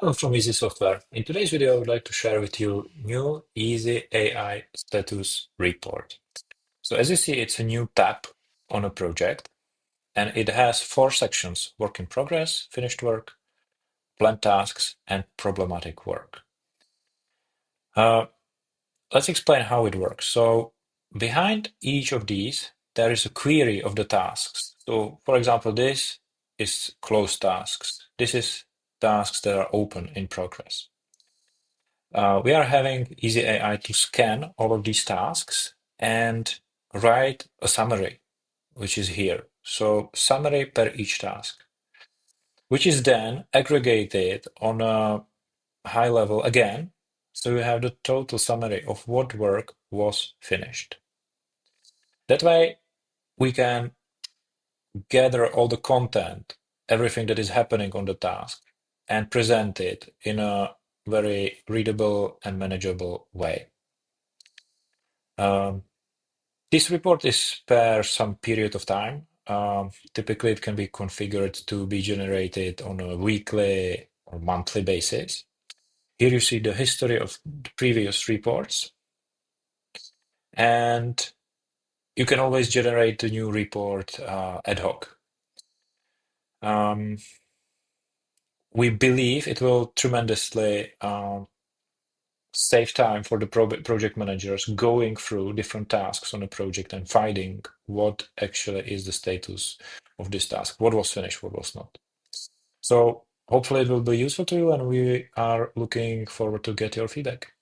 Hello from Easy Software. In today's video, I would like to share with you new Easy AI status report. So as you see, it's a new tab on a project, and it has four sections: work in progress, finished work, planned tasks, and problematic work. Uh, let's explain how it works. So behind each of these, there is a query of the tasks. So for example, this is closed tasks. This is tasks that are open in progress. We are having Easy AI to scan all of these tasks and write a summary, which is here. So summary per each task, which is then aggregated on a high level again. So you have the total summary of what work was finished. That way, we can gather all the content, everything that is happening on the task, and present it in a very readable and manageable way. Um, This report is per some period of time. Typically, it can be configured to be generated on a weekly or monthly basis. Here you see the history of the previous reports, and you can always generate a new report ad hoc. We believe it will tremendously save time for the project managers going through different tasks on a project and finding what actually is the status of this task, what was finished, what was not. So hopefully it will be useful to you, and we are looking forward to get your feedback.